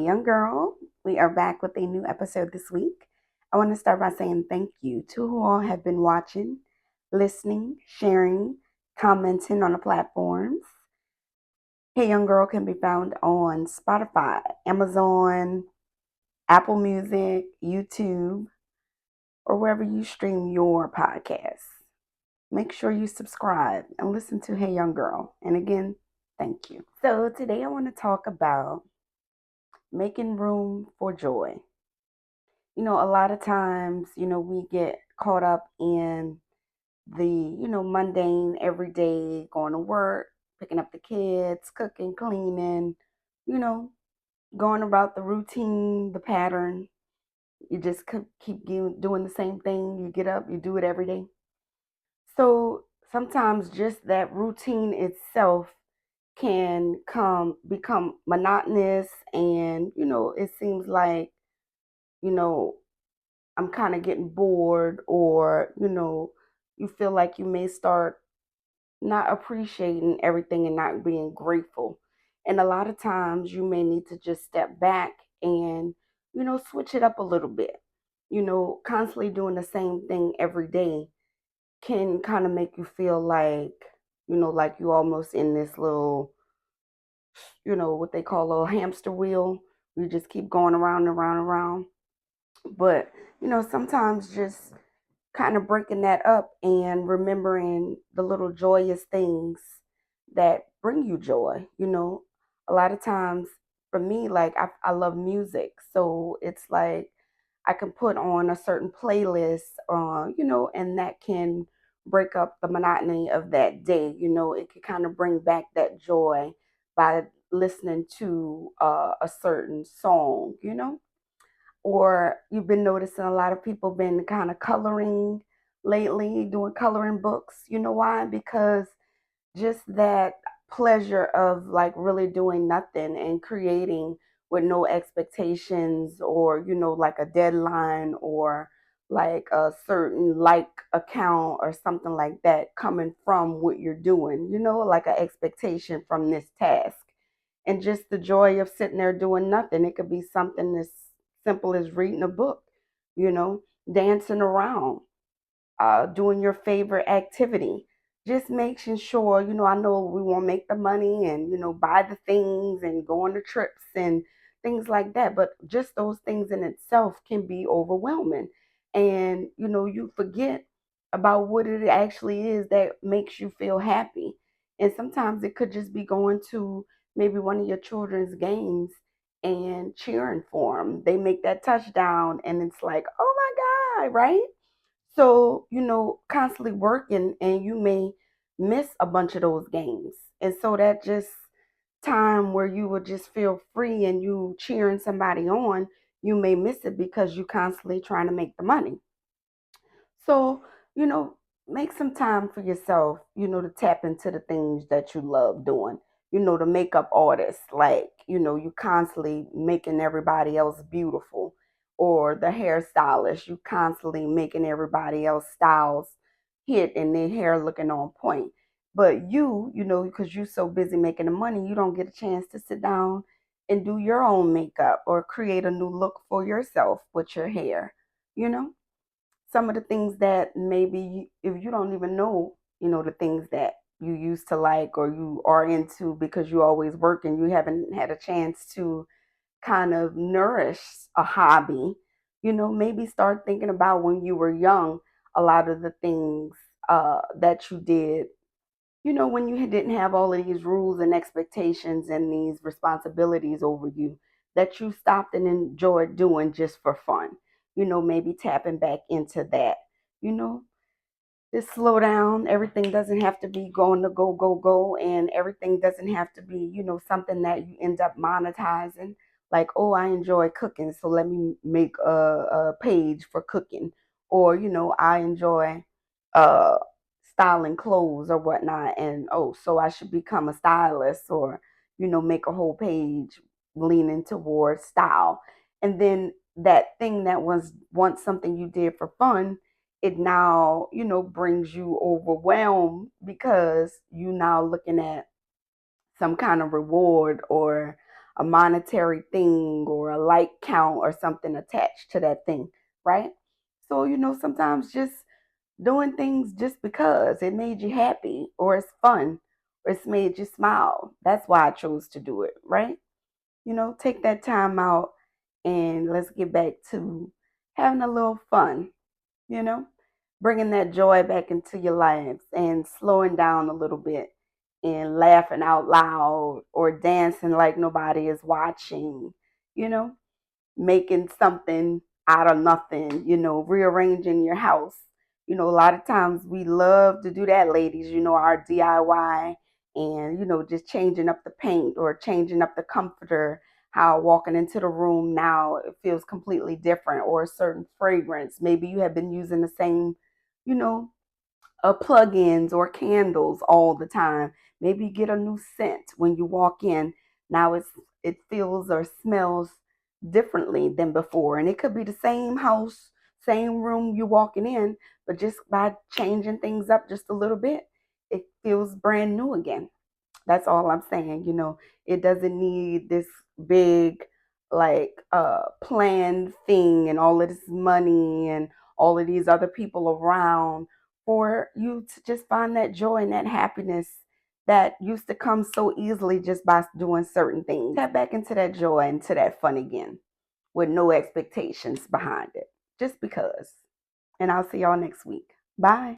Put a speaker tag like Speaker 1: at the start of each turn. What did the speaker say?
Speaker 1: Hey, young girl. We are back with a new episode this week. I want to start by saying thank you to who all have been watching, listening, sharing, commenting on the platforms. Hey, young girl can be found on Spotify, Amazon, Apple Music, YouTube, or wherever you stream your podcasts. Make sure you subscribe and listen to Hey, Young Girl. And again, thank you. So, today I want to talk about making room for joy. A lot of times, we get caught up in the, mundane everyday, going to work, picking up the kids, cooking, cleaning, you know, going about the routine, the pattern. You just keep doing the same thing. You get up, you do it every day. So sometimes just that routine itself can become monotonous, and it seems like you know I'm kind of getting bored, or you feel like you may start not appreciating everything and not being grateful. And a lot of times you may need to just step back and switch it up a little bit. Constantly doing the same thing every day can kind of make you feel like like you almost in this little, what they call a little hamster wheel. You just keep going around and around and around. But sometimes just kind of breaking that up and remembering the little joyous things that bring you joy. A lot of times for me, like I love music. So it's like I can put on a certain playlist, and that can break up the monotony of that day. It can kind of bring back that joy by listening to a certain song, or you've been noticing a lot of people been kind of coloring lately, doing coloring books. You know why? Because just that pleasure of like really doing nothing and creating with no expectations, or like a deadline, or like a certain like account or something like that coming from what you're doing, like an expectation from this task. And just the joy of sitting there doing nothing. It could be something as simple as reading a book, you know dancing around, doing your favorite activity. Just making sure, I know we want to make the money and, buy the things and go on the trips and things like that. But just those things in itself can be overwhelming. And, you forget about what it actually is that makes you feel happy. And sometimes it could just be going to maybe one of your children's games and cheering for them. They make that touchdown and it's like, oh my God, right? So, constantly working and you may miss a bunch of those games. And so that just time where you would just feel free and you cheering somebody on, you may miss it because you constantly trying to make the money. So, you know, make some time for yourself, to tap into the things that you love doing. The makeup artist, like, you constantly making everybody else beautiful, or the hairstylist, you constantly making everybody else styles hit and their hair looking on point. But because you're so busy making the money, you don't get a chance to sit down and do your own makeup or create a new look for yourself with your hair, you know? Some of the things that maybe if you don't even know, the things that you used to like or you are into because you always work and you haven't had a chance to kind of nourish a hobby, maybe start thinking about when you were young, a lot of the things that you did, when you didn't have all of these rules and expectations and these responsibilities over you, that you stopped and enjoyed doing just for fun. Maybe tapping back into that. You know, just slow down. Everything doesn't have to be going to go, go, go. And everything doesn't have to be, something that you end up monetizing. Like, oh, I enjoy cooking, so let me make a page for cooking. Or, I enjoy uh, styling clothes or whatnot. And, oh, so I should become a stylist, or, make a whole page leaning towards style. And then that thing that was once something you did for fun, it now brings you overwhelmed because you now looking at some kind of reward or a monetary thing or a like count or something attached to that thing, right? So, sometimes just doing things just because it made you happy or it's fun or it's made you smile. That's why I chose to do it, right? Take that time out and let's get back to having a little fun, you know, bringing that joy back into your lives and slowing down a little bit and laughing out loud or dancing like nobody is watching, you know, making something out of nothing, rearranging your house. A lot of times we love to do that, ladies, our DIY and, just changing up the paint or changing up the comforter, how walking into the room now it feels completely different, or a certain fragrance. Maybe you have been using the same, you know, plug-ins or candles all the time. Maybe you get a new scent when you walk in. Now it feels or smells differently than before, and it could be the same house, same room you're walking in, but just by changing things up just a little bit, it feels brand new again. That's all I'm saying. It doesn't need this big, like, planned thing and all of this money and all of these other people around for you to just find that joy and that happiness that used to come so easily just by doing certain things. Tap back into that joy and to that fun again with no expectations behind it, just because. And I'll see y'all next week. Bye.